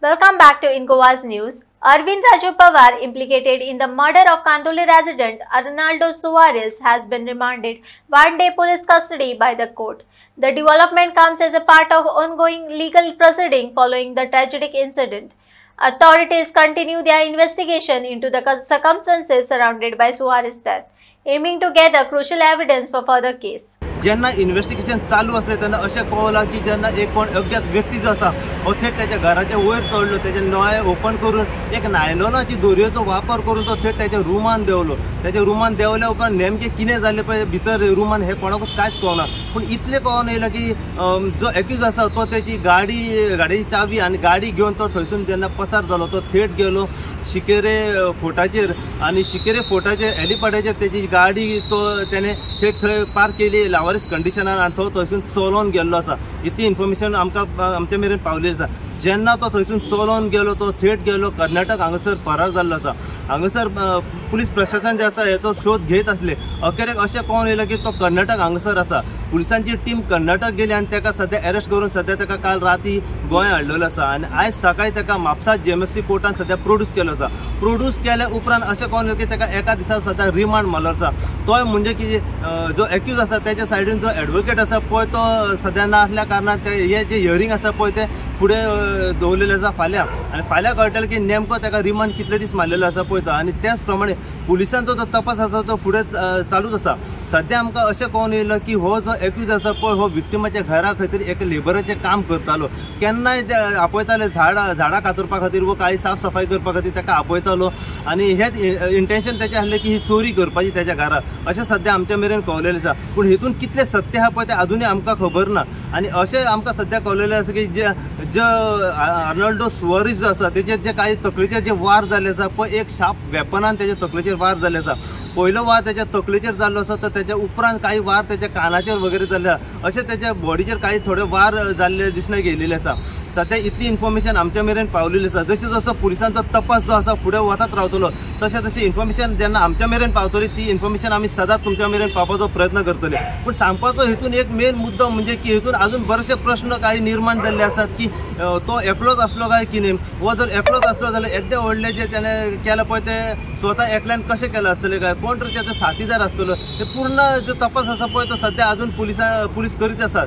Welcome back to Incova's news. Arvind Raju Pawar, implicated in the murder of Kandoli resident Arnaldo Suarez, has been remanded one-day police custody by the court. The development comes as a part of ongoing legal proceeding following the tragic incident. Authorities continue their investigation into the circumstances surrounded by Suarez's death, aiming to gather crucial evidence for further case. जेन्ना investigation चालू असले तेन्ना अशें कळला की जेन्ना एक कोण अज्ञात व्यक्ती जो आसा हो थेट त्याच्या घराच्या वयर चढलो, त्याचे नळे ओपन करून एक नायलॉनाची दोरयेचो वापर करून तो थेट त्याच्या रुमान देवलो. त्याच्या रुमान देवल्या उपरांत नेमके कितें जाल्ले पळय भितर रुमान हे कोणाकूच कांयच कळना. पूण इतलें कळून येयलां की जो एक्यूज आसा तो त्याची गाडयेची चावी आनी गाडी घेवन तो थंयसून जेन्ना पसार जालो तो थेट गेलो शिकेरे फोर्टाचेर आनी शिकेरे फोर्टाचेर हेलिपॅडाचेर त्याची गाडी तो त्याने थेट थंय पार्क केली लावारीस कंडिशनान आनी तो थंयसून चलोन गेल्लो आसा. इतली इन्फॉर्मेशन आमच्या मेरेन पावलेली आसा. जेन्ना तो थंयसून चलोन गेलो तो थेट गेलो कर्नाटक हांगासर फरार जाल्लो आसा. हांगासर पुलीस प्रशासन जे आसा हेचो शोध घेत आसले. अखेरेक अशें कळून येयलें की तो कर्नाटक हांगासर आसा. पुलिसांची टीम कर्नाटक गेली आनी ताका सद्या अरेस्ट करून सद्या ताका काल राती गोंय हाडलेलो आसा आनी आयज सकाळी ताका म्हापसा JMFC कोर्टान सद्या प्रोड्यूस केलो आसा. प्रोड्यूस केल्या उपरांत अशें कळून येयलें की ताका एका दिसा सद्या रिमांड मारलो आसा. तोय म्हणजे की जो एक्यूज आसा त्याच्या सायडीन जो एडवोकेट आसा पळय तो सद्या ना आसल्या कारणान हे जे हियरींग आसा पळय ते फुडें दवरलेलें आसा फाल्यां आनी फाल्यां कळटलें की नेमको ताका रिमांड कितले दीस मारलेलो आसा पळय तो आनी त्याच प्रमाणे पुलिसांचो जो तपास आसा तो फुडें चालूच आसा. सद्या आमकां अशें कळून येयलां की हो जो एक्यूज आसा पळय हो विक्टिमाच्या घरा खातीर एक लेबराचें काम करतालो. केन्नाय आपयताले झाडां कातरपा खातीर व काही साफ सफाई करपा खातीर ताका आपयतालो आनी हेच इंटेंशन तेचें आसलें की ही चोरी करपाची त्याच्या घरा अशें सद्या आमच्या मेरेन कळलेलें आसा. पूण हितून कितलें सत्य आहा पळय तें अजुनूय आमकां खबर ना आनी अशें आमकां सद्या कळलेलें आसा की जे आर्नल्डो सुआरेझ जो आसा तेचेर जे काही तकलेचेर जे वार जाल्ले आसा पळय एक शार्प वेपनान तेच्या तकलेचेर वार जाल्ले आसा. पयलो वार त्याच्या तकलेचेर जाल्लो आसा तर त्याच्या उपरांत काही वार त्याच्या कानाचेर वगैरे जाल्ले आसा. अशें त्याच्या बॉडीचेर काही थोडे वार जाल्ले दिसले गेलेले आसा. सद्या इतली इन्फॉर्मेशन आमच्या मेरेन पावलेली आसा. जशें जसो पुलिसांचो तपास जो आसा फुडें वतात रावतलो तशें तशी इन्फॉर्मेशन जेन्ना आमच्या मेरेन पावतली ती इन्फॉर्मेशन आमी सदांच तुमच्या मेरेन पावपाचो प्रयत्न करतले. पूण सांगपाचो हितून एक मेन मुद्दो म्हणजे की हितून अजून बरेचशे प्रश्न काही निर्माण जाल्ले आसात की तो एकलोच आसलो काय कितें व जर एकलोच आसलो जाल्यार येदे व्हडले जे त्याने केलं पळय ते स्वता एकल्यान कशें केलें आसतलें काय कोण तरी त्याचा साथीदार आसतलो. ते पूर्ण जो तपास आसा पळय तो सद्या अजून पुलीस करीत आसात.